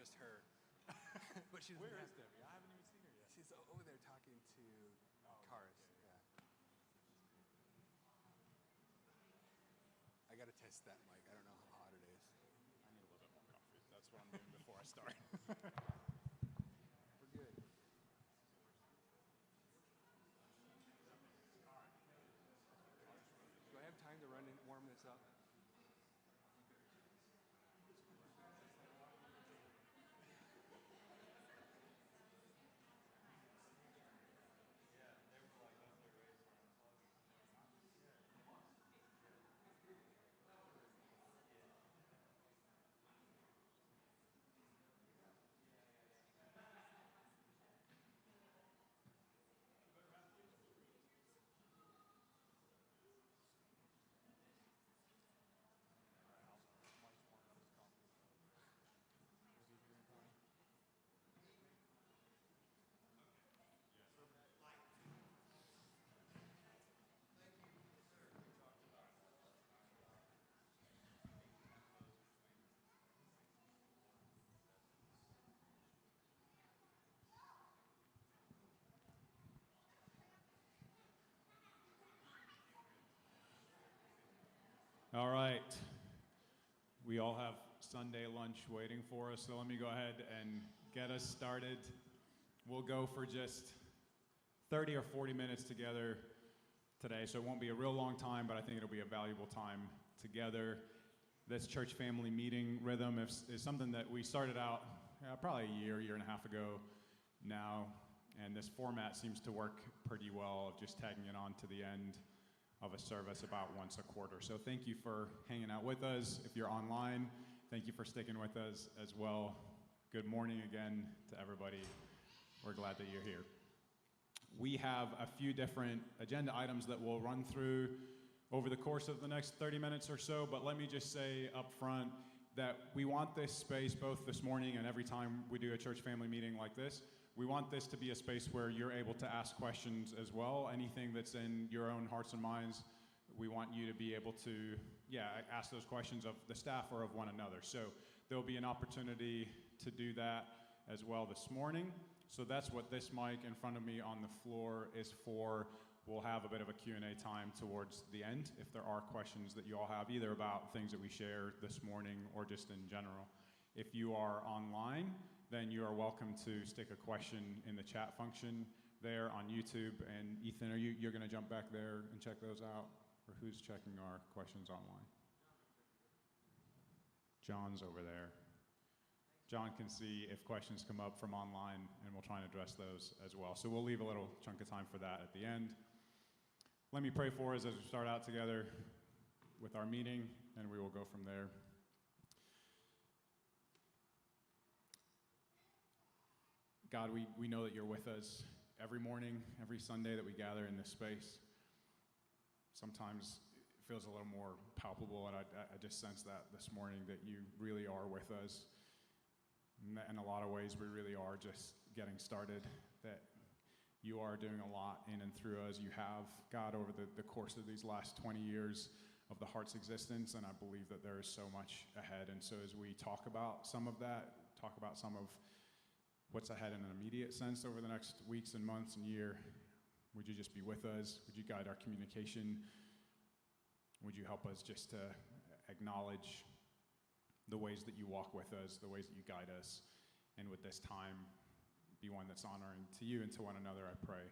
just her. But she's Where is Debbie? I haven't even seen her yet. She's over there talking to cars. Yeah. I gotta test that mic. I don't know how hot it is. I need a little bit more coffee. That's what I'm doing before I start. We're good. Do I have time to run and warm this up? All right. We all have Sunday lunch waiting for us, so let me go ahead and get us started. We'll go for just 30 or 40 minutes together today, so it won't be a real long time, but I think it'll be a valuable time together. This church family meeting rhythm is something that we started out probably a year and a half ago now, and this format seems to work pretty well of just tagging it on to the end of a service about once a quarter. So thank you for hanging out with us. If you're online, thank you for sticking with us as well. Good morning again to everybody. We're glad that you're here. We have a few different agenda items that we'll run through over the course of the next 30 minutes or so, but let me just say up front that we want this space, both this morning and every time we do a church family meeting like this, we want this to be a space where you're able to ask questions as well. Anything that's in your own hearts and minds, we want you to be able to, ask those questions of the staff or of one another. So there'll be an opportunity to do that as well this morning. So that's what this mic in front of me on the floor is for. We'll have a bit of a Q&A time towards the end if there are questions that you all have, either about things that we share this morning or just in general. If you are online, then you are welcome to stick a question in the chat function there on YouTube. And Ethan, you're going to jump back there and check those out? Or who's checking our questions online? John's over there. John can see if questions come up from online, and we'll try and address those as well. So we'll leave a little chunk of time for that at the end. Let me pray for us as we start out together with our meeting, and we will go from there. God, we know that you're with us every morning, every Sunday that we gather in this space. Sometimes it feels a little more palpable, and I just sense that this morning, that you really are with us. In a lot of ways, we really are just getting started, that you are doing a lot in and through us. You have, God, over the course of these last 20 years of the Heart's existence, and I believe that there is so much ahead. And so as we talk about some of that, talk about some of what's ahead in an immediate sense over the next weeks and months and year, would you just be with us? Would you guide our communication? Would you help us just to acknowledge the ways that you walk with us, the ways that you guide us, and with this time, be one that's honoring to you and to one another, I pray.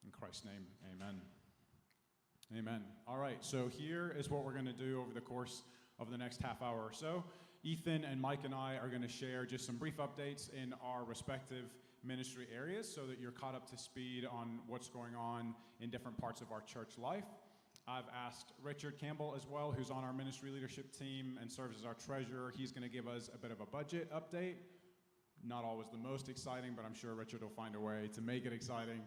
In Christ's name, amen. Amen. All right, so here is what we're going to do over the course of the next half hour or so. Ethan and Mike and I are going to share just some brief updates in our respective ministry areas so that you're caught up to speed on what's going on in different parts of our church life. I've asked Richard Campbell as well, who's on our ministry leadership team and serves as our treasurer. He's going to give us a bit of a budget update. Not always the most exciting, but I'm sure Richard will find a way to make it exciting.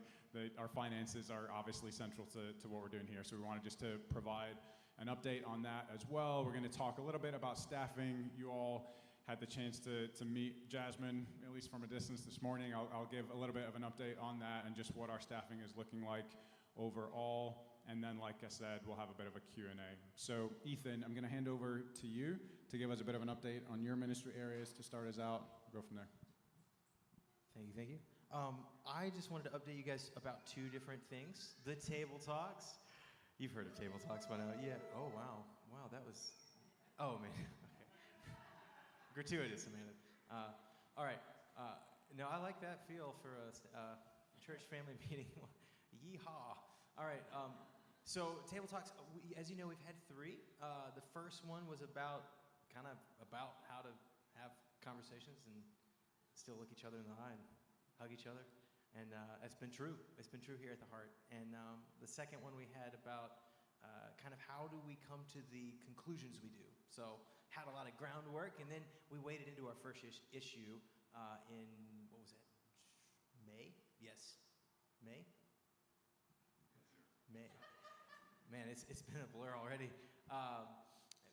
Our finances are obviously central to what we're doing here, so we wanted just to provide an update on that as well. We're going to talk a little bit about staffing. You all had the chance to meet Jasmine, at least from a distance this morning. I'll give a little bit of an update on that and just what our staffing is looking like overall. And then, like I said, we'll have a bit of a Q&A. So, Ethan, I'm going to hand over to you to give us a bit of an update on your ministry areas to start us out. We'll go from there. Thank you. I just wanted to update you guys about two different things. The Table Talks. You've heard of Table Talks by now. Yeah. Oh, wow. Wow, that was... Oh, man. Okay. Gratuitous, Amanda. All right. No, I like that feel for a church family meeting. Yeehaw. All right. So Table Talks, as you know, we've had 3. The first one was about how to have conversations and still look each other in the eye and hug each other. And it's been true. It's been true here at the Heart. And the second one we had about kind of how do we come to the conclusions we do. So had a lot of groundwork, and then we waded into our first issue in, what was it, May? Yes. May? May. Man, it's been a blur already.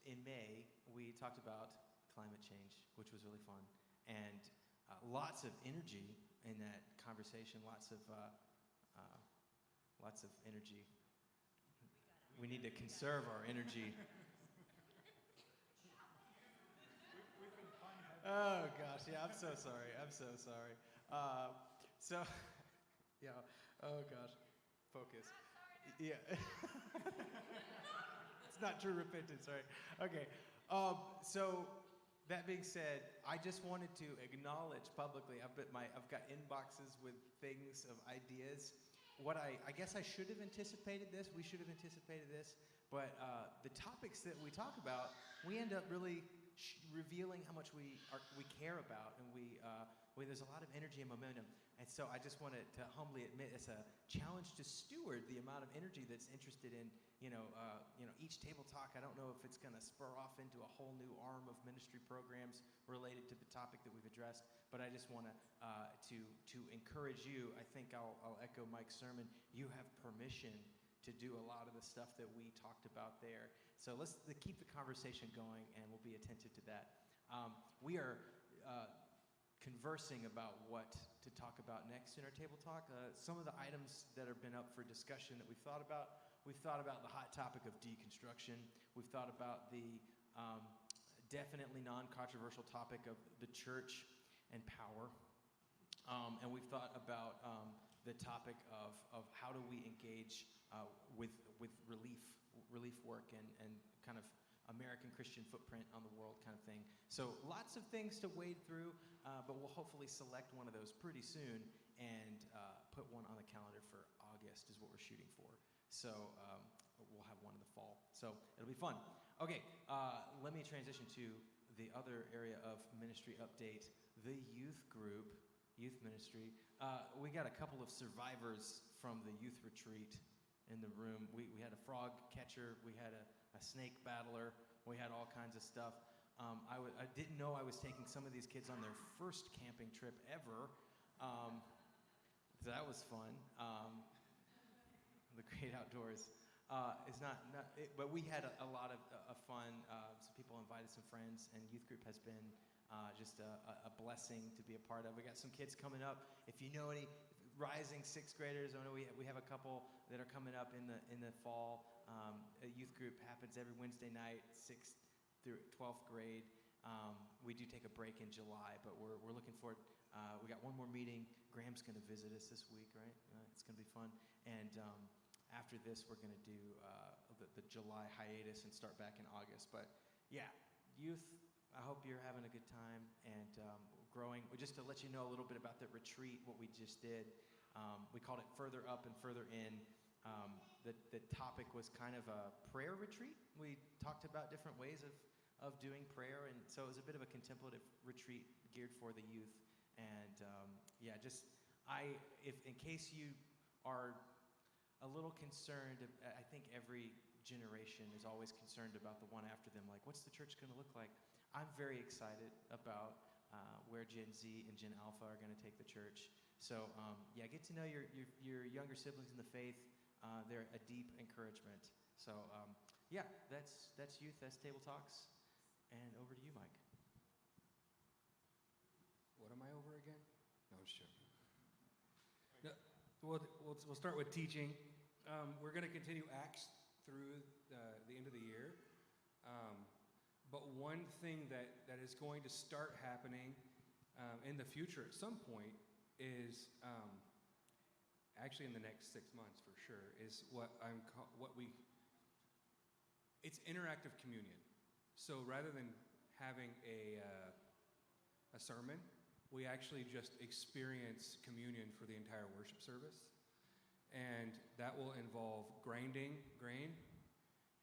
In May, we talked about climate change, which was really fun. And lots of energy in that conversation, lots of energy. We need to conserve our energy. Oh gosh, yeah, I'm so sorry. Yeah, oh gosh, focus. Yeah. It's not true repentance, right? Okay. So that being said, I just wanted to acknowledge publicly, I've got inboxes with things of ideas. I guess I should have anticipated this. We should have anticipated this. But the topics that we talk about, we end up really revealing how much we care about, and there's a lot of energy and momentum. And so I just wanted to humbly admit it's a challenge to steward the amount of energy that's interested in, each table talk. I don't know if it's going to spur off into a whole new arm of ministry programs related to the topic that we've addressed. But I just want to encourage you. I think I'll echo Mike's sermon. You have permission to do a lot of the stuff that we talked about there. So let's keep the conversation going, and we'll be attentive to that. We are conversing about what to talk about next in our table talk. Some of the items that have been up for discussion that we've thought about the hot topic of deconstruction. We've thought about the definitely non-controversial topic of the church and power. And we've thought about the topic of how do we engage with relief work and kind of American Christian footprint on the world kind of thing. So lots of things to wade through, but we'll hopefully select one of those pretty soon and put one on the calendar for August is what we're shooting for. So we'll have one in the fall. So it'll be fun. Okay, let me transition to the other area of ministry update, the youth group, youth ministry. We got a couple of survivors from the youth retreat in the room. We had a frog catcher, we had a snake battler, we had all kinds of stuff. I didn't know I was taking some of these kids on their first camping trip ever. So that was fun. The great outdoors. But we had a lot of fun. Some people invited some friends, and youth group has been just a blessing to be a part of. We got some kids coming up. If you know any rising 6th graders, I know we have a couple that are coming up in the fall. A youth group happens every Wednesday night, 6th through 12th grade. We do take a break in July, but we're looking forward. We got one more meeting. Graham's going to visit us this week, right? It's going to be fun. And after this, we're going to do the July hiatus and start back in August. But yeah, youth, I hope you're having a good time and growing. Just to let you know a little bit about the retreat, what we just did. We called it Further Up and Further In. The topic was kind of a prayer retreat. We talked about different ways of doing prayer, and so it was a bit of a contemplative retreat geared for the youth. And if in case you are a little concerned, I think every generation is always concerned about the one after them. Like, what's the church going to look like? I'm very excited about where Gen Z and Gen Alpha are going to take the church. So get to know your younger siblings in the faith. They're a deep encouragement. So that's youth. That's Table Talks. And over to you, Mike. What am I over again? No, sure. No, we'll start with teaching. We're going to continue Acts through the end of the year. But one thing that is going to start happening in the future at some point is actually in the next 6 months for sure is it's interactive communion. So rather than having a sermon, we actually just experience communion for the entire worship service. And that will involve grinding grain.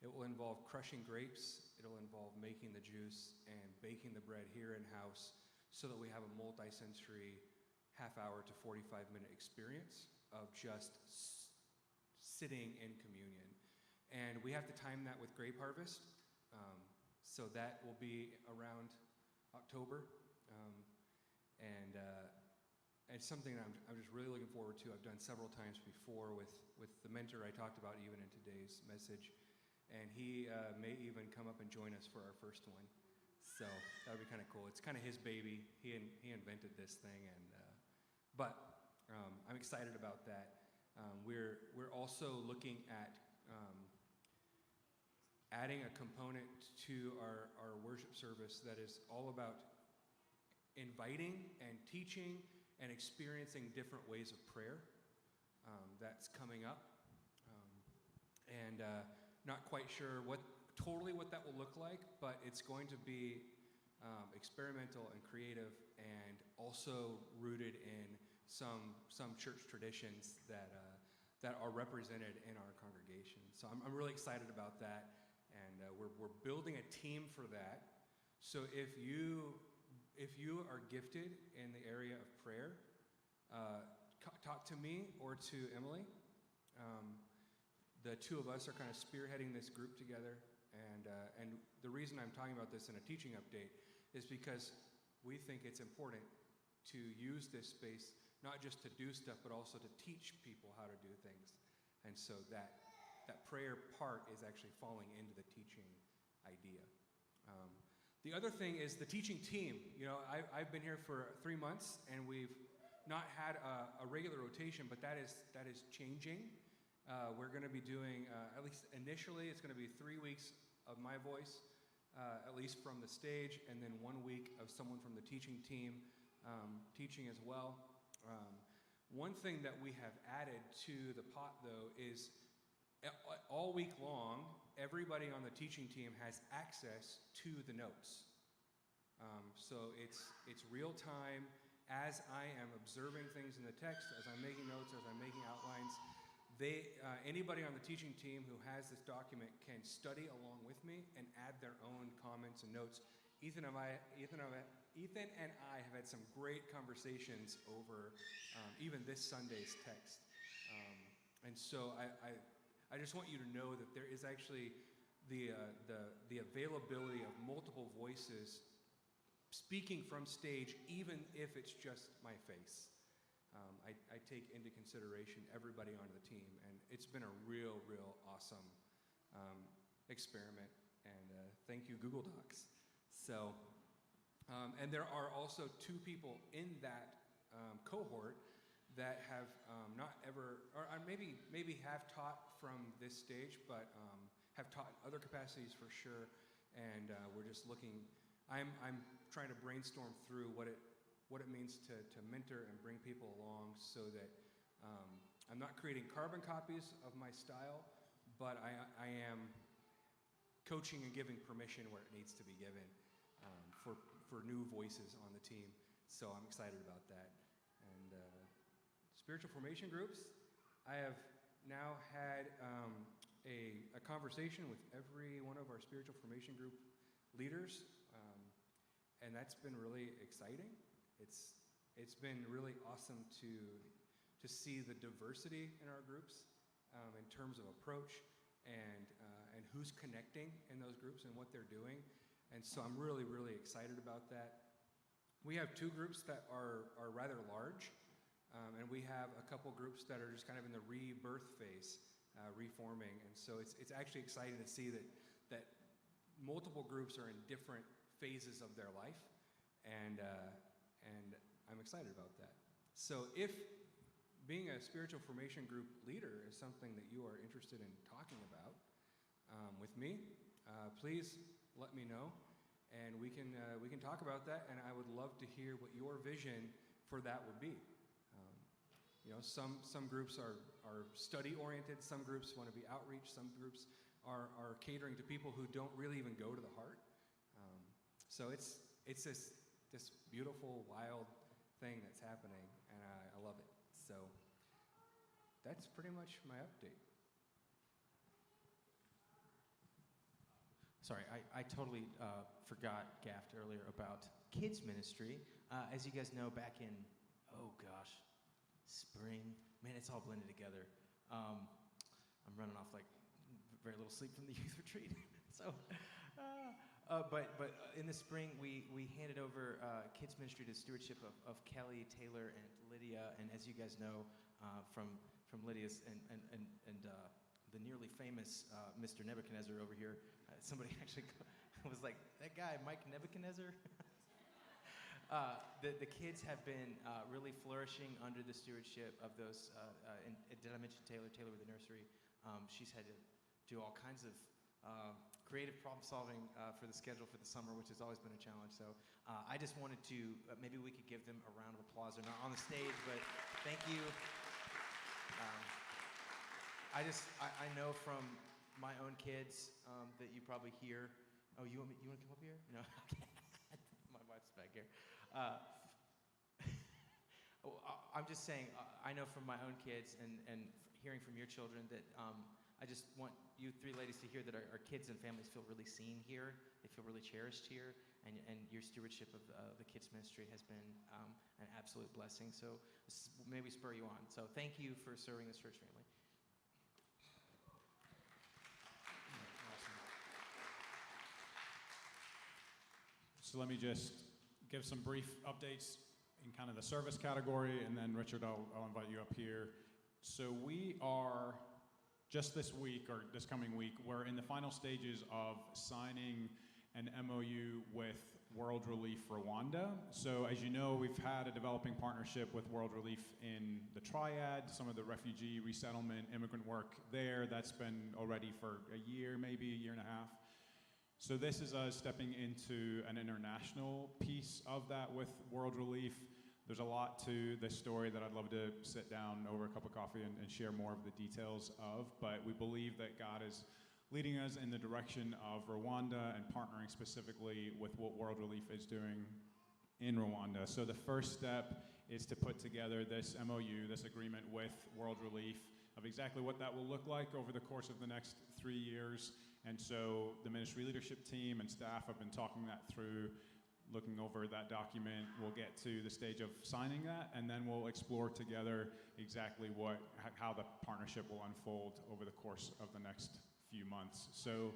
It will involve crushing grapes. It'll involve making the juice and baking the bread here in-house so that we have a multi-sensory half-hour to 45-minute experience of just sitting in communion. And we have to time that with grape harvest. So that will be around October. And it's something that I'm just really looking forward to. I've done several times before with the mentor I talked about even in today's message. And he may even come up and join us for our first one. So that would be kind of cool. It's kind of his baby. He invented this thing. But I'm excited about that. We're also looking at adding a component to our worship service that is all about inviting and teaching and experiencing different ways of prayer. That's coming up. And not quite sure what that will look like, but it's going to be experimental and creative and also rooted in some church traditions that are represented in our congregation. So I'm really excited about that, and we're building a team for that. So if you are gifted in the area of prayer, talk to me or to Emily. The two of us are kind of spearheading this group together, and the reason I'm talking about this in a teaching update is because we think it's important to use this space not just to do stuff, but also to teach people how to do things. And so that prayer part is actually falling into the teaching idea. The other thing is the teaching team. You know, I've been here for 3 months, and we've not had a regular rotation, but that is changing. We're going to be doing, at least initially, it's going to be 3 weeks of my voice, at least from the stage, and then 1 week of someone from the teaching team teaching as well. One thing that we have added to the pot, though, is all week long, everybody on the teaching team has access to the notes. So it's real time. As I am observing things in the text, as I'm making notes, as I'm making outlines, anybody on the teaching team who has this document can study along with me and add their own comments and notes. Ethan and I have had some great conversations over even this Sunday's text. And so I just want you to know that there is actually the availability of multiple voices speaking from stage, even if it's just my face. I take into consideration everybody on the team, and it's been a real awesome experiment, and thank you, Google Docs. So, and there are also 2 people in that cohort that have not ever, or maybe have taught from this stage, but have taught in other capacities for sure, and we're just looking, I'm trying to brainstorm through what it means to mentor and bring people along so that I'm not creating carbon copies of my style, but I am coaching and giving permission where it needs to be given for new voices on the team. So I'm excited about that. And spiritual formation groups, I have now had a conversation with every one of our spiritual formation group leaders, and that's been really exciting. It's been really awesome to see the diversity in our groups in terms of approach and who's connecting in those groups and what they're doing. And so I'm really excited about that. We have 2 groups that are rather large, and we have a couple groups that are just kind of in the rebirth phase, reforming. And so it's actually exciting to see that multiple groups are in different phases of their life, and I'm excited about that. So if being a spiritual formation group leader is something that you are interested in talking about with me, please let me know. talk about that, and I would love to hear what your vision for that would be. Some groups are study-oriented, some groups want to be outreach, some groups are catering to people who don't really even go to the heart. So it's this beautiful, wild thing that's happening, and I love it. So that's pretty much my update. Sorry, I totally gaffed earlier about kids ministry. As you guys know, back in, spring. Man, it's all blended together. I'm running off like very little sleep from the youth retreat. But in the spring, we handed over kids ministry to stewardship of Kelly, Taylor, and Lydia. And as you guys know, from Lydia's and the nearly famous Mr. Nebuchadnezzar over here, somebody actually was like, that guy, Mike Nebuchadnezzar? The kids have been really flourishing under the stewardship of those, and did I mention Taylor? Taylor with the nursery. She's had to do all kinds of creative problem solving for the schedule for the summer, which has always been a challenge. So I just wanted to, maybe we could give them a round of applause. They're not on the stage, but thank you. I know from my own kids that you probably hear, oh, you want to come up here? No, okay. My wife's back here. I'm just saying, I know from my own kids and hearing from your children that I just want you three ladies to hear that our kids and families feel really seen here. They feel really cherished here, and your stewardship of the kids ministry has been an absolute blessing. So maybe spur you on. So thank you for serving this church family. So let me just give some brief updates in kind of the service category, and then Richard, I'll invite you up here. So we are, just this week, or this coming week, we're in the final stages of signing an MOU with World Relief Rwanda. So as you know, we've had a developing partnership with World Relief in the Triad, some of the refugee resettlement, immigrant work there. That's been already for a year, maybe a year and a half. So this is us stepping into an international piece of that with World Relief. There's a lot to this story that I'd love to sit down over a cup of coffee and share more of the details of, but we believe that God is leading us in the direction of Rwanda and partnering specifically with what World Relief is doing in Rwanda. So the first step is to put together this MOU, this agreement with World Relief of exactly what that will look like over the course of the next 3 years. And so the ministry leadership team and staff have been talking that through, looking over that document. We'll get to the stage of signing that, and then we'll explore together exactly how the partnership will unfold over the course of the next few months. So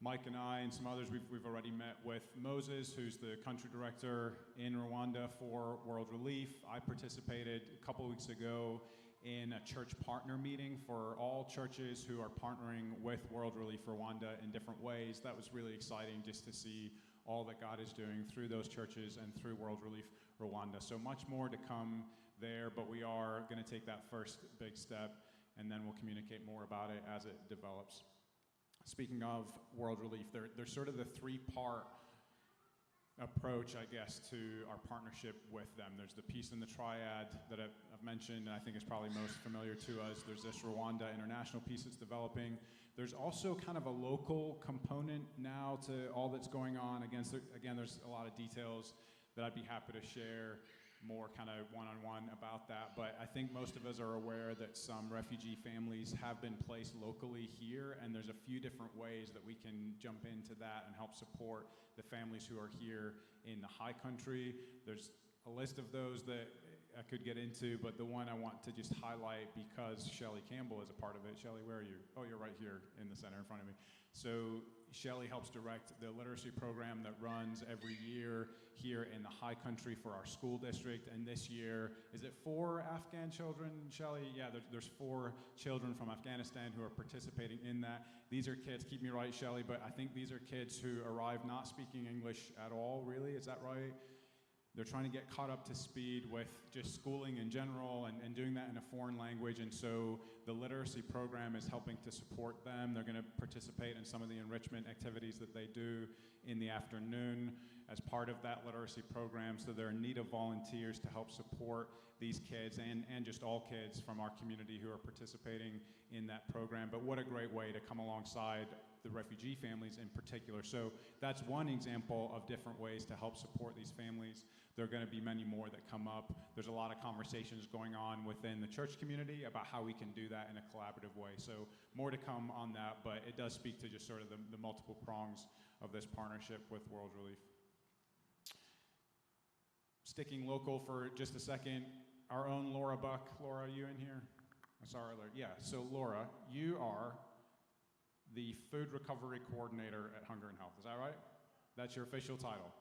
Mike and I and some others, we've already met with Moses, who's the country director in Rwanda for World Relief. I participated a couple weeks ago in a church partner meeting for all churches who are partnering with World Relief Rwanda in different ways. That was really exciting just to see all that God is doing through those churches and through World Relief Rwanda. So much more to come there, but we are going to take that first big step, and then we'll communicate more about it as it develops. Speaking of World Relief, there's sort of the three-part approach, I guess, to our partnership with them. There's the piece in the Triad that I've mentioned, and I think is probably most familiar to us. There's this Rwanda International piece that's developing. There's also kind of a local component now to all that's going on. Again, there's a lot of details that I'd be happy to share more kind of one-on-one about that. But I think most of us are aware that some refugee families have been placed locally here, and there's a few different ways that we can jump into that and help support the families who are here in the high country. There's a list of those that I could get into, but the one I want to just highlight because Shelley Campbell is a part of it. Shelley, where are you? Oh, you're right here in the center in front of me. So Shelley helps direct the literacy program that runs every year here in the high country for our school district. And this year, is it 4 Afghan children, Shelley? Yeah, there's 4 children from Afghanistan who are participating in that. These are kids, keep me right, Shelley, but I think these are kids who arrive not speaking English at all, really, is that right? They're trying to get caught up to speed with just schooling in general and doing that in a foreign language. And so the literacy program is helping to support them. They're going to participate in some of the enrichment activities that they do in the afternoon. as part of that literacy program. So they're in need of volunteers to help support these kids and just all kids from our community who are participating in that program. But what a great way to come alongside the refugee families in particular. So that's one example of different ways to help support these families. There are going to be many more that come up. There's a lot of conversations going on within the church community about how we can do that in a collaborative way. So more to come on that, but it does speak to just sort of the multiple prongs of this partnership with World Relief. Sticking local for just a second, our own Laura Buck. Laura, are you in here? I saw her earlier. Yeah, so Laura, you are the Food Recovery Coordinator at Hunger and Health. Is that right? That's your official title.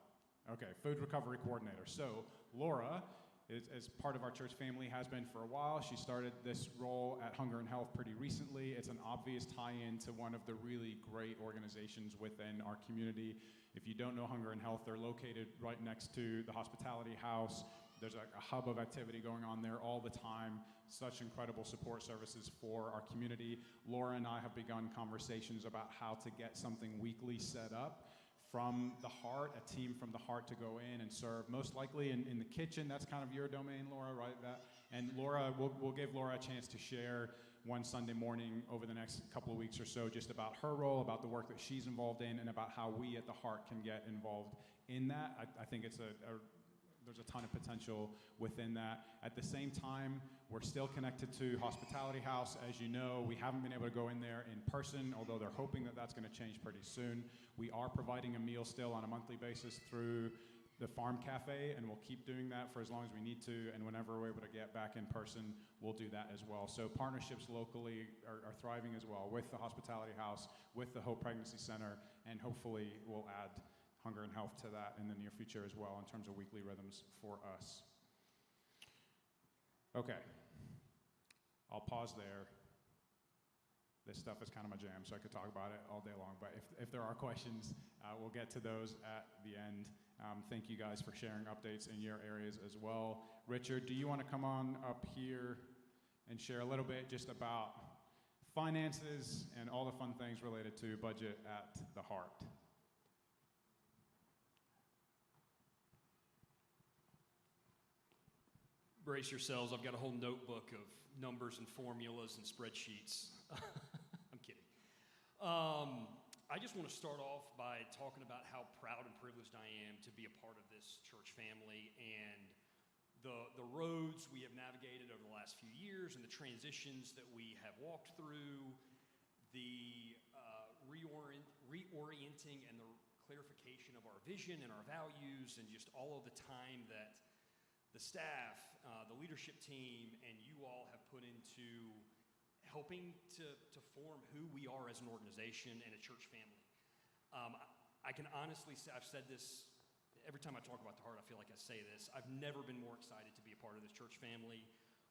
Okay, Food Recovery Coordinator. So Laura is part of our church family, has been for a while. She started this role at Hunger and Health pretty recently. It's an obvious tie-in to one of the really great organizations within our community. If you don't know Hunger and Health, they're located right next to the Hospitality House. There's a hub of activity going on there all the time. Such incredible support services for our community. Laura and I have begun conversations about how to get something weekly set up from the Heart, a team from the Heart to go in and serve, most likely in the kitchen. That's kind of your domain, Laura, right? And Laura, we'll give Laura a chance to share one Sunday morning over the next couple of weeks or so just about her role, about the work that she's involved in, and about how we at the Heart can get involved in that. I think it's there's a ton of potential within that. At the same time, we're still connected to Hospitality House. As you know, we haven't been able to go in there in person, although they're hoping that that's going to change pretty soon. We are providing a meal still on a monthly basis through the Farm Cafe, and we'll keep doing that for as long as we need to, and whenever we're able to get back in person, we'll do that as well. So partnerships locally are thriving as well with the Hospitality House, with the Hope Pregnancy Center, and hopefully we'll add Hunger and Health to that in the near future as well in terms of weekly rhythms for us. Okay, I'll pause there. This stuff is kind of my jam, so I could talk about it all day long, but if there are questions, we'll get to those at the end. Thank you guys for sharing updates in your areas as well. Richard, do you want to come on up here and share a little bit just about finances and all the fun things related to budget at the Heart? Brace yourselves, I've got a whole notebook of numbers and formulas and spreadsheets. I'm kidding. I just want to start off by talking about how proud and privileged I am to be a part of this church family and the roads we have navigated over the last few years and the transitions that we have walked through, the reorienting and the clarification of our vision and our values, and just all of the time that the staff, the leadership team, and you all have put into helping to form who we are as an organization and a church family. I can honestly say, I've said this, every time I talk about the Heart, I feel like I say this, I've never been more excited to be a part of this church family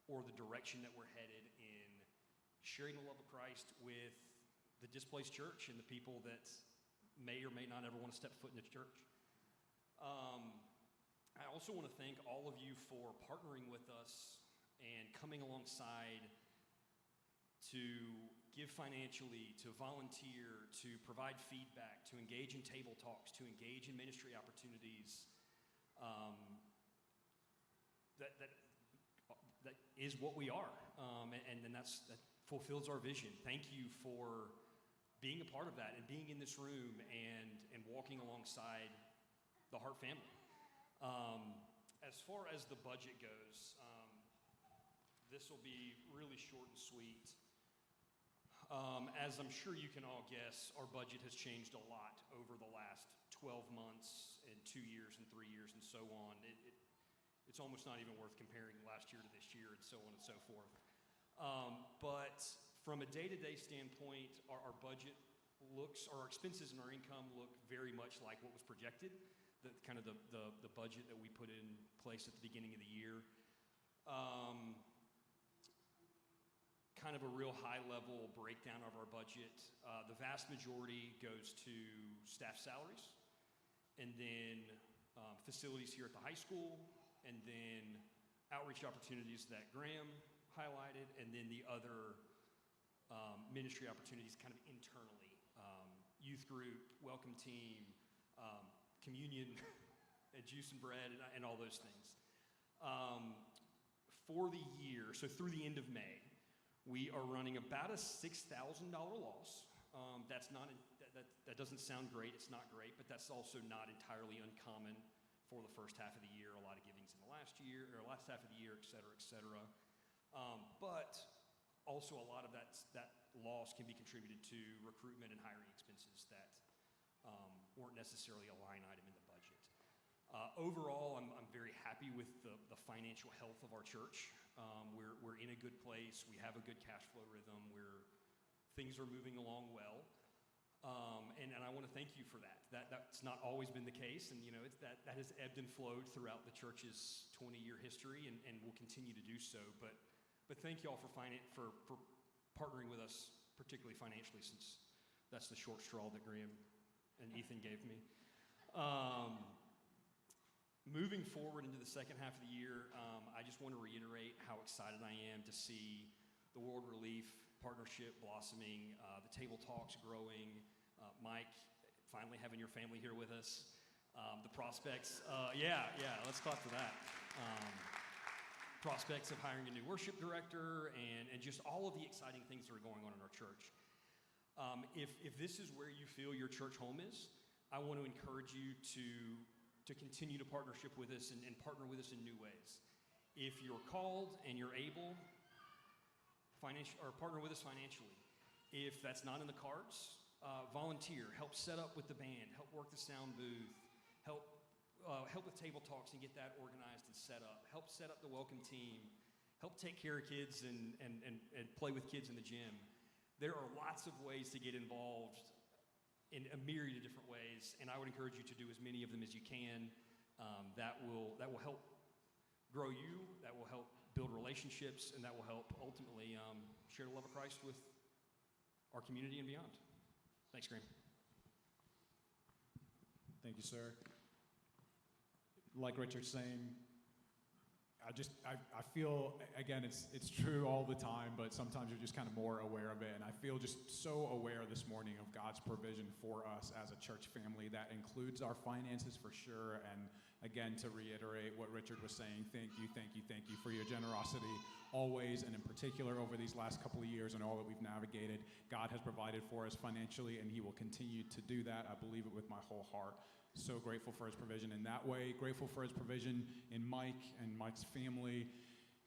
or the direction that we're headed in sharing the love of Christ with the displaced church and the people that may or may not ever want to step foot in the church. I also want to thank all of you for partnering with us and coming alongside to give financially, to volunteer, to provide feedback, to engage in table talks, to engage in ministry opportunities. That is what we are, and that fulfills our vision. Thank you for being a part of that and being in this room and walking alongside the Heart family. As far as the budget goes, this will be really short and sweet. As I'm sure you can all guess, our budget has changed a lot over the last 12 months and 2 years and 3 years and so on. It's almost not even worth comparing last year to this year and so on and so forth. But from a day-to-day standpoint, our budget looks, our expenses and our income look very much like what was projected, the budget that we put in place at the beginning of the year. Kind of a real high-level breakdown of our budget. The vast majority goes to staff salaries, and then facilities here at the high school, and then outreach opportunities that Graham highlighted, and then the other ministry opportunities kind of internally. Youth group, welcome team, communion, and juice and bread and all those things. For the year, so through the end of May, we are running about a $6,000 loss. That's not that doesn't sound great. It's not great, but that's also not entirely uncommon for the first half of the year. A lot of givings in the last half of the year, et cetera, et cetera. But also a lot of that loss can be contributed to recruitment and hiring expenses that weren't necessarily a line item in the budget. Overall, I'm very happy with the financial health of our church. We're in a good place. We have a good cash flow rhythm. Things are moving along well. And I want to thank you for that. That's not always been the case, and that has ebbed and flowed throughout the church's 20-year history, and will continue to do so. But thank you all for partnering with us, particularly financially, since that's the short straw that Graham and Ethan gave me. Moving forward into the second half of the year, I just want to reiterate how excited I am to see the World Relief partnership blossoming, the table talks growing, Mike finally having your family here with us, the prospects, let's talk to that. Prospects of hiring a new worship director and just all of the exciting things that are going on in our church. If this is where you feel your church home is, I want to encourage you to continue to partnership with us and partner with us in new ways. If you're called and you're able, partner with us financially. If that's not in the cards, volunteer, help set up with the band, help work the sound booth, help with table talks and get that organized and set up, help set up the welcome team, help take care of kids and play with kids in the gym. There are lots of ways to get involved in a myriad of different ways, and I would encourage you to do as many of them as you can. That will help grow you, that will help build relationships, and that will help ultimately share the love of Christ with our community and beyond. Thanks, Graham. Thank you, sir. Like Richard's saying, I feel, again, it's true all the time, but sometimes you're just kind of more aware of it. And I feel just so aware this morning of God's provision for us as a church family. That includes our finances for sure. And again, to reiterate what Richard was saying, thank you for your generosity always, and in particular over these last couple of years and all that we've navigated. God has provided for us financially, and he will continue to do that. I believe it with my whole heart. So grateful for his provision in that way. Grateful for his provision in Mike and Mike's family.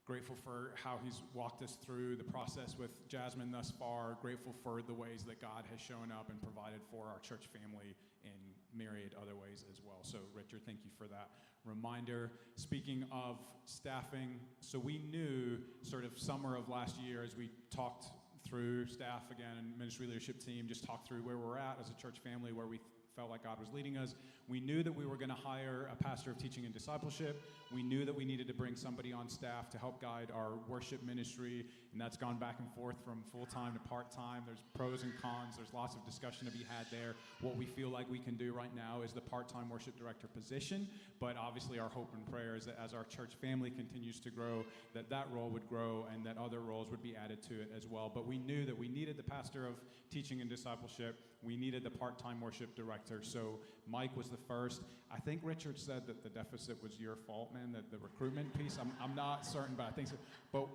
Grateful for how he's walked us through the process with Jasmine thus far. Grateful for the ways that God has shown up and provided for our church family in myriad other ways as well. So Richard, thank you for that reminder. Speaking of staffing, so we knew sort of summer of last year as we talked through staff again and ministry leadership team, just talked through where we're at as a church family, where we felt like God was leading us. We knew that we were going to hire a pastor of teaching and discipleship. We knew that we needed to bring somebody on staff to help guide our worship ministry, and that's gone back and forth from full-time to part-time. There's pros and cons. There's lots of discussion to be had there. What we feel like we can do right now is the part-time worship director position, but obviously our hope and prayer is that as our church family continues to grow, that role would grow and that other roles would be added to it as well. But we knew that we needed the pastor of teaching and discipleship. We needed the part-time worship director. So Mike was the first. I think Richard said that the deficit was your fault, man, that the recruitment piece. I'm not certain, but I think so. But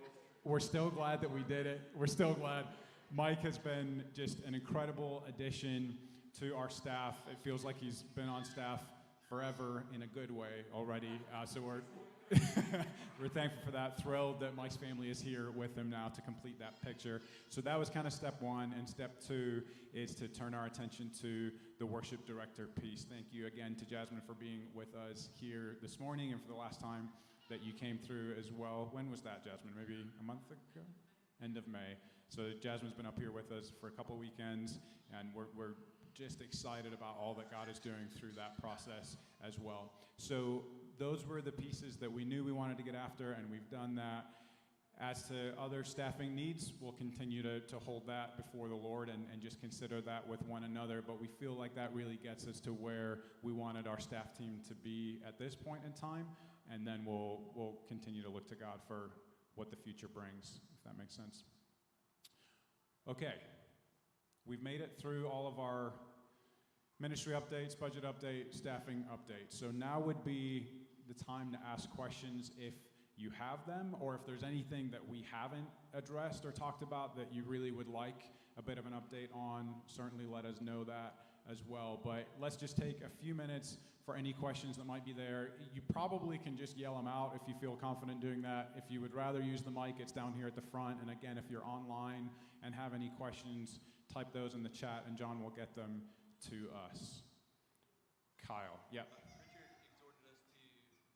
we're still glad that we did it. We're still glad. Mike has been just an incredible addition to our staff. It feels like he's been on staff forever in a good way already. So we're thankful for that. Thrilled that Mike's family is here with him now to complete that picture. So that was kind of step one. And step two is to turn our attention to the worship director piece. Thank you again to Jasmine for being with us here this morning and for the last time that you came through as well. When was that, Jasmine? Maybe a month ago? End of May. So Jasmine's been up here with us for a couple weekends, and we're just excited about all that God is doing through that process as well. So those were the pieces that we knew we wanted to get after, and we've done that. As to other staffing needs, we'll continue to hold that before the Lord and just consider that with one another. But we feel like that really gets us to where we wanted our staff team to be at this point in time, and then we'll continue to look to God for what the future brings, if that makes sense. Okay. We've made it through all of our Ministry updates, budget update, staffing update. So now would be the time to ask questions if you have them, or if there's anything that we haven't addressed or talked about that you really would like a bit of an update on. Certainly let us know that as well. But let's just take a few minutes for any questions that might be there. You probably can just yell them out if you feel confident doing that. If you would rather use the mic, it's down here at the front. And again, if you're online and have any questions, type those in the chat and John will get them to us. Kyle, yep. Richard exhorted us to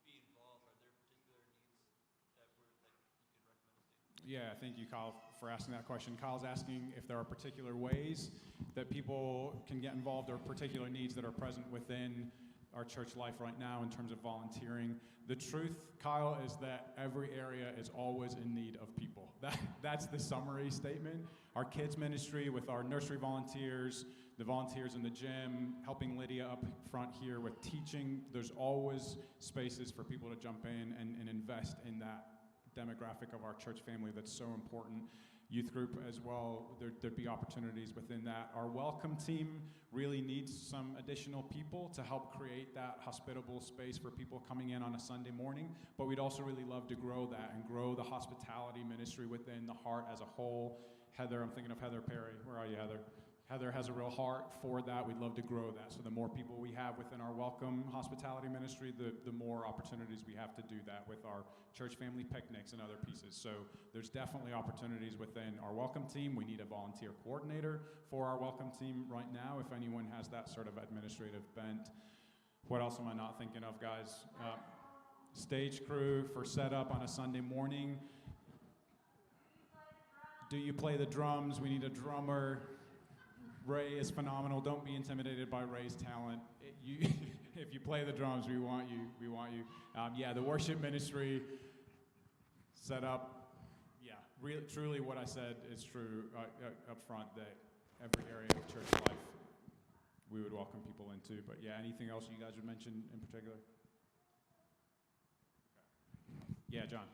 be involved. Are there particular needs that you could recommend us to? Yeah, thank you, Kyle, for asking that question. Kyle's asking if there are particular ways that people can get involved or particular needs that are present within our church life right now in terms of volunteering. The truth, Kyle, is that every area is always in need of people. That's the summary statement. Our kids ministry with our nursery volunteers, the volunteers in the gym, helping Lydia up front here with teaching. There's always spaces for people to jump in and invest in that demographic of our church family that's so important. Youth group as well, there'd be opportunities within that. Our welcome team really needs some additional people to help create that hospitable space for people coming in on a Sunday morning, but we'd also really love to grow that and grow the hospitality ministry within the Heart as a whole. Heather, I'm thinking of Heather Perry. Where are you, Heather? Heather has a real heart for that. We'd love to grow that. So the more people we have within our welcome hospitality ministry, the more opportunities we have to do that with our church family picnics and other pieces. So there's definitely opportunities within our welcome team. We need a volunteer coordinator for our welcome team right now if anyone has that sort of administrative bent. What else am I not thinking of, guys? Stage crew for setup on a Sunday morning. Do you play the drums? We need a drummer. Ray is phenomenal. Don't be intimidated by Ray's talent. If you play the drums, we want you. We want you. Yeah, the worship ministry set up. Yeah, truly what I said is true up front, that every area of church life we would welcome people into. But yeah, anything else you guys would mention in particular? Okay. Yeah, John.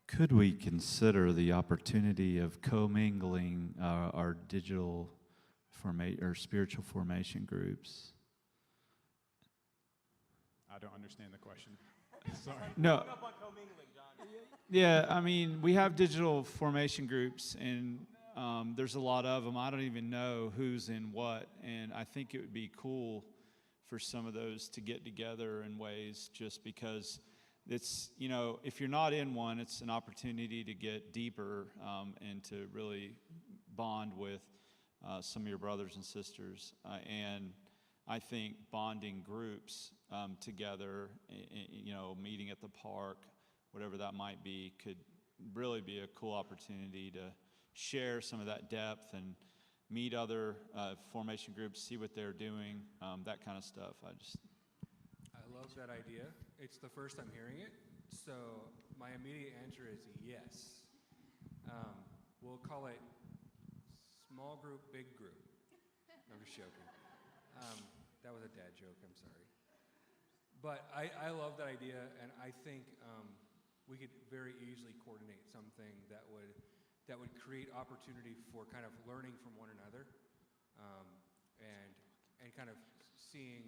Could we consider the opportunity of commingling our digital or spiritual formation groups? I don't understand the question. Sorry. No. Yeah, I mean, we have digital formation groups, and there's a lot of them. I don't even know who's in what, and I think it would be cool for some of those to get together in ways just because it's, you know, if you're not in one, it's an opportunity to get deeper and to really bond with some of your brothers and sisters. And I think bonding groups together, you know, meeting at the park, whatever that might be, could really be a cool opportunity to share some of that depth and meet other formation groups, see what they're doing, that kind of stuff. I love that idea. It's the first I'm hearing it, so my immediate answer is yes. We'll call it small group, big group. I'm just joking. That was a dad joke, I'm sorry. But I love that idea, and I think we could very easily coordinate something that would create opportunity for kind of learning from one another, and kind of seeing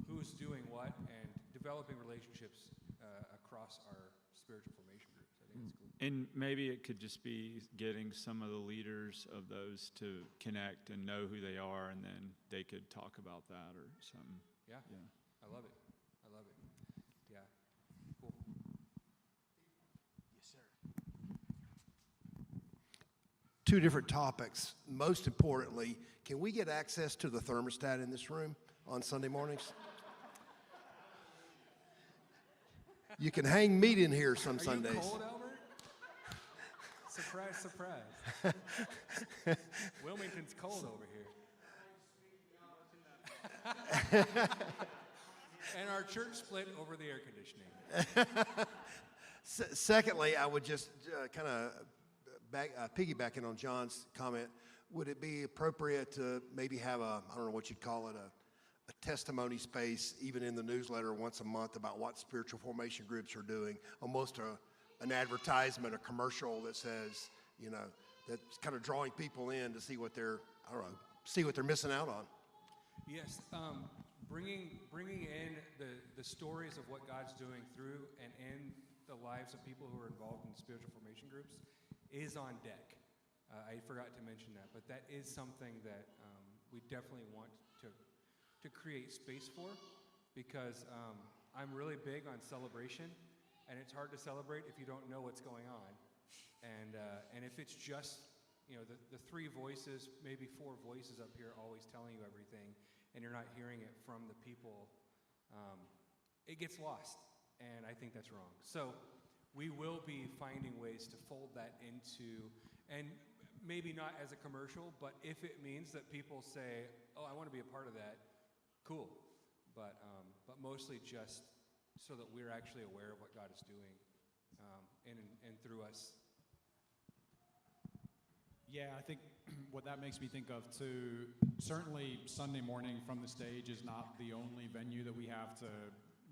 who's doing what and developing relationships across our spiritual formation groups. I think that's cool. And maybe it could just be getting some of the leaders of those to connect and know who they are, and then they could talk about that or something. Yeah. I love it. Yeah. Cool. Yes, sir. Two different topics. Most importantly, can we get access to the thermostat in this room on Sunday mornings? You can hang meat in here some Sundays. Are you cold, Albert? Surprise, surprise. Wilmington's cold over here. And our church split over the air conditioning. Secondly, I would just kind of piggybacking on John's comment, would it be appropriate to maybe have I don't know what you'd call it, a testimony space, even in the newsletter once a month, about what spiritual formation groups are doing, almost an advertisement, a commercial that says, you know, that's kind of drawing people in to see what they're, I don't know, see what they're missing out on. Yes, bringing in the stories of what God's doing through and in the lives of people who are involved in spiritual formation groups is on deck. I forgot to mention that, but that is something that we definitely want to create space for, because I'm really big on celebration, and it's hard to celebrate if you don't know what's going on. And if it's just, you know, the three voices, maybe four voices up here always telling you everything, and you're not hearing it from the people, it gets lost, and I think that's wrong. So we will be finding ways to fold that into, and maybe not as a commercial, but if it means that people say, oh, I want to be a part of that, cool. But mostly just so that we're actually aware of what God is doing in and through us. Yeah, I think what that makes me think of too, certainly Sunday morning from the stage is not the only venue that we have to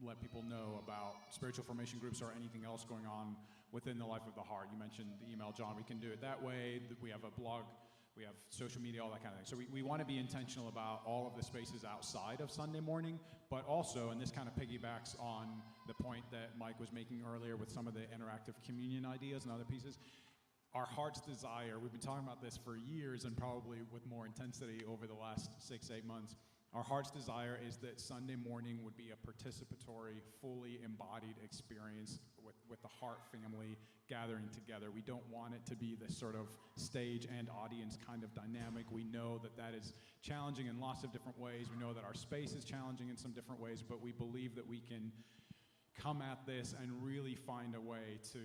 let people know about spiritual formation groups or anything else going on within the life of the heart. You mentioned the email, John. We can do it that way. We have a blog, we have social media, all that kind of thing. So we want to be intentional about all of the spaces outside of Sunday morning, but also, and this kind of piggybacks on the point that Mike was making earlier with some of the interactive communion ideas and other pieces, our heart's desire, we've been talking about this for years and probably with more intensity over the last 6-8 months. Our heart's desire is that Sunday morning would be a participatory, fully embodied experience with the Heart family gathering together. We don't want it to be this sort of stage and audience kind of dynamic. We know that that is challenging in lots of different ways. We know that our space is challenging in some different ways, but we believe that we can come at this and really find a way to,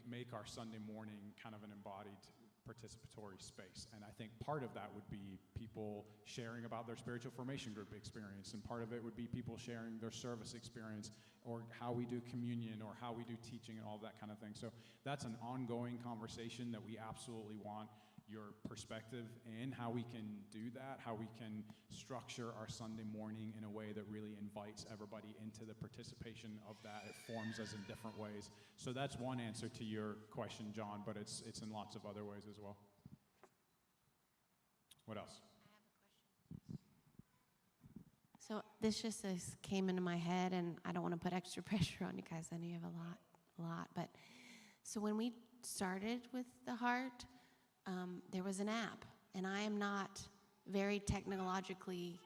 make our Sunday morning kind of an embodied participatory space. And I think part of that would be people sharing about their spiritual formation group experience, and part of it would be people sharing their service experience, or how we do communion, or how we do teaching, and all of that kind of thing. So that's an ongoing conversation that we absolutely want your perspective in, how we can do that, how we can structure our Sunday morning in a way that really invites everybody into the participation of that. It forms us in different ways. So that's one answer to your question, John, but it's in lots of other ways as well. What else? So this just came into my head, and I don't want to put extra pressure on you guys. I know you have a lot. But so when we started with the Heart, there was an app, and I am not very technologically.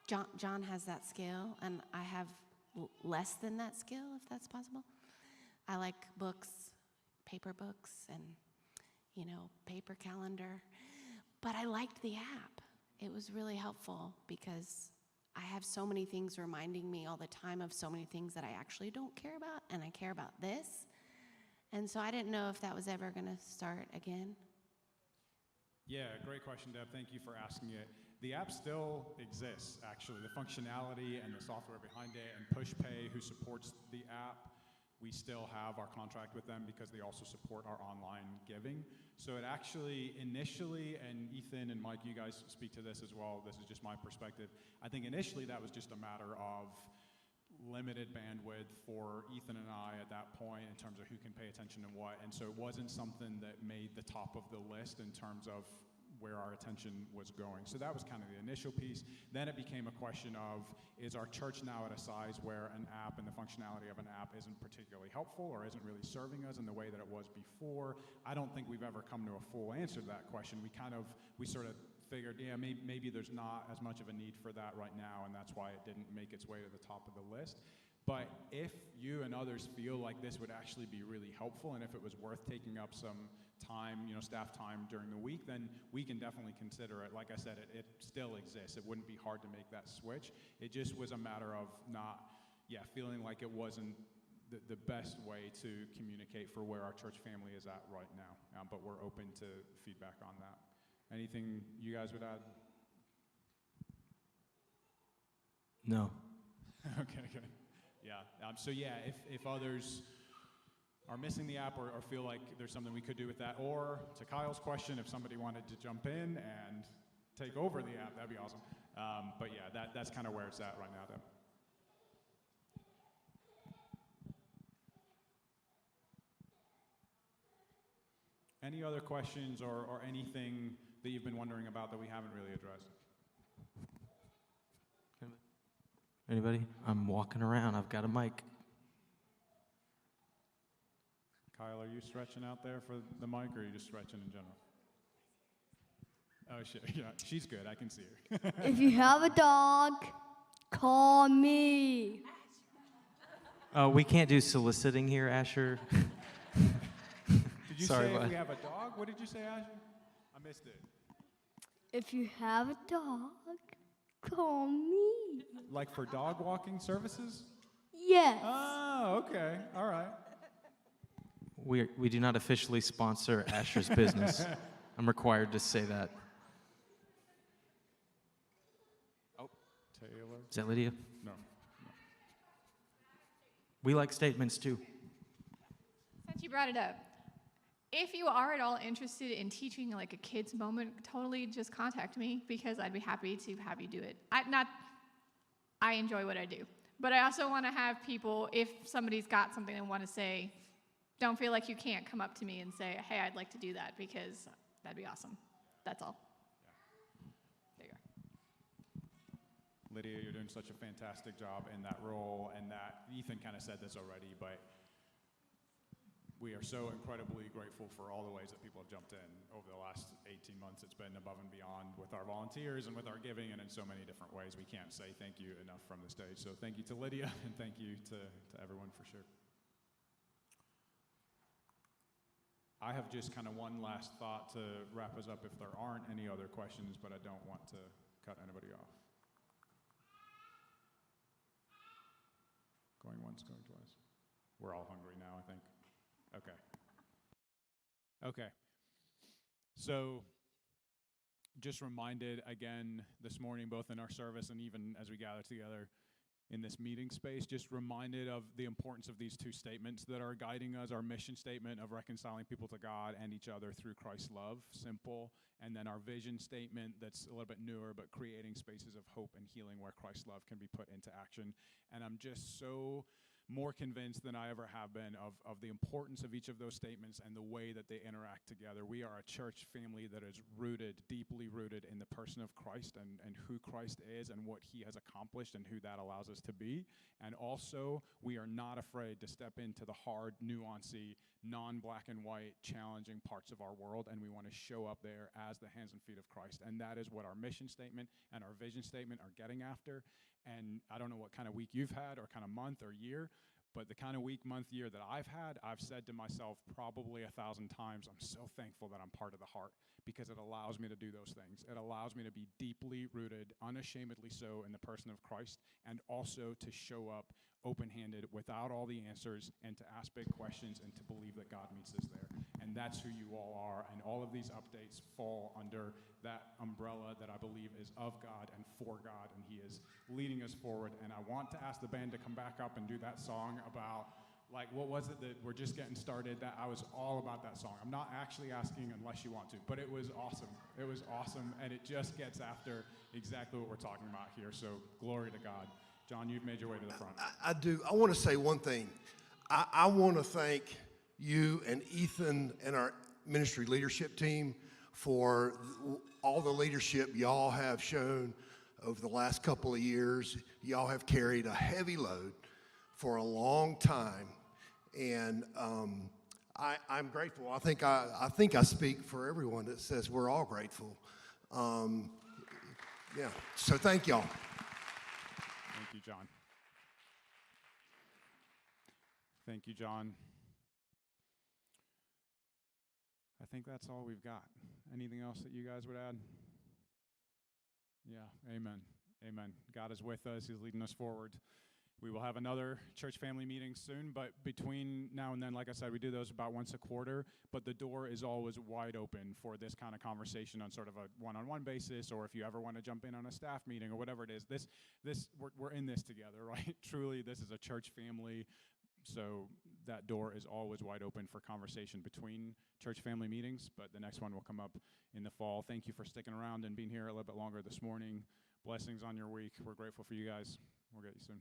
John has that skill, and I have less than that skill, if that's possible. I like books, paper books, and paper calendar. But I liked the app. It was really helpful because I have so many things reminding me all the time of so many things that I actually don't care about, and I care about this. And so I didn't know if that was ever going to start again. Yeah, great question, Deb. Thank you for asking it. The app still exists, actually. The functionality and the software behind it, and PushPay, who supports the app, we still have our contract with them because they also support our online giving. So it actually initially, and Ethan and Mike, you guys speak to this as well, this is just my perspective, I think initially that was just a matter of limited bandwidth for Ethan and I at that point in terms of who can pay attention and what, and so it wasn't something that made the top of the list in terms of where our attention was going. So that was kind of the initial piece. Then it became a question of, is our church now at a size where an app and the functionality of an app isn't particularly helpful or isn't really serving us in the way that it was before? I don't think we've ever come to a full answer to that question. We sort of figured, maybe there's not as much of a need for that right now, and that's why it didn't make its way to the top of the list. But if you and others feel like this would actually be really helpful, and if it was worth taking up some time, staff time during the week, then we can definitely consider it. Like I said, it still exists. It wouldn't be hard to make that switch. It just was a matter of feeling like it wasn't the best way to communicate for where our church family is at right now. But we're open to feedback on that. Anything you guys would add? No. Okay, good. Yeah. If others are missing the app or feel like there's something we could do with that, or to Kyle's question, if somebody wanted to jump in and take over the app, that'd be awesome. But yeah, that's kind of where it's at right now, Deb. any other questions or anything that you've been wondering about that we haven't really addressed? Anybody? I'm walking around. I've got a mic. Kyle, are you stretching out there for the mic, or are you just stretching in general? Oh, shit. Yeah, she's good. I can see her. If you have a dog, call me. We can't do soliciting here, Asher. Did you Sorry, say if bud. we have a dog? What did you say, Asher? I missed it. If you have a dog, call me. Like for dog walking services? Yes. Oh, okay. All right. We do not officially sponsor Asher's business. I'm required to say that. Taylor? Is that Lydia? No. We like statements too. Since you brought it up, if you are at all interested in teaching like a kids moment, totally just contact me because I'd be happy to have you do it. I enjoy what I do, but I also want to have people, if somebody's got something they want to say, don't feel like you can't come up to me and say, hey, I'd like to do that, because that'd be awesome. That's all. There you are. Lydia, you're doing such a fantastic job in that role, and that Ethan kind of said this already, but we are so incredibly grateful for all the ways that people have jumped in over the last 18 months. It's been above and beyond with our volunteers and with our giving, and in so many different ways. We can't say thank you enough from the stage. So thank you to Lydia, and thank you to everyone for sure. I have just kind of one last thought to wrap us up if there aren't any other questions, but I don't want to cut anybody off. Going once, going twice. We're all hungry now, I think. Okay. So, just reminded again this morning, both in our service and even as we gather together in this meeting space, just reminded of the importance of these two statements that are guiding us: our mission statement of reconciling people to God and each other through Christ's love, simple, and then our vision statement that's a little bit newer, but creating spaces of hope and healing where Christ's love can be put into action. And I'm just so more convinced than I ever have been of the importance of each of those statements and the way that they interact together. We are a church family that is rooted, deeply rooted in the person of Christ and who Christ is and what he has accomplished and who that allows us to be. And also, we are not afraid to step into the hard, nuancy, non-black and white, challenging parts of our world, and we want to show up there as the hands and feet of Christ. And that is what our mission statement and our vision statement are getting after. And I don't know what kind of week you've had or kind of month or year, but the kind of week, month, year that I've had, I've said to myself probably 1,000 times, I'm so thankful that I'm part of the heart, because it allows me to do those things. It allows me to be deeply rooted, unashamedly so, in the person of Christ, and also to show up open-handed without all the answers, and to ask big questions and to believe that God meets us there. And that's who you all are, and all of these updates fall under that umbrella that I believe is of God and for God, and he is leading us forward. And I want to ask the band to come back up and do that song about, like, what was it that we're just getting started? That I was all about that song. I'm not actually asking unless you want to, but it was awesome. It was awesome, and it just gets after exactly what we're talking about here. So glory to God. John, you've made your way to the front. I do. I want to say one thing. I want to thank you and Ethan and our ministry leadership team for all the leadership y'all have shown over the last couple of years. Y'all have carried a heavy load for a long time, and I'm grateful. I think I speak for everyone that says we're all grateful. Yeah. So thank y'all. Thank you, John. Thank you, John. I think that's all we've got. Anything else that you guys would add? Yeah, amen. Amen. God is with us. He's leading us forward. We will have another church family meeting soon, but between now and then, like I said, we do those about once a quarter, but the door is always wide open for this kind of conversation on sort of a one-on-one basis, or if you ever want to jump in on a staff meeting or whatever it is. We're in this together, right? Truly, this is a church family, so that door is always wide open for conversation between church family meetings, but the next one will come up in the fall. Thank you for sticking around and being here a little bit longer this morning. Blessings on your week. We're grateful for you guys. We'll get you soon.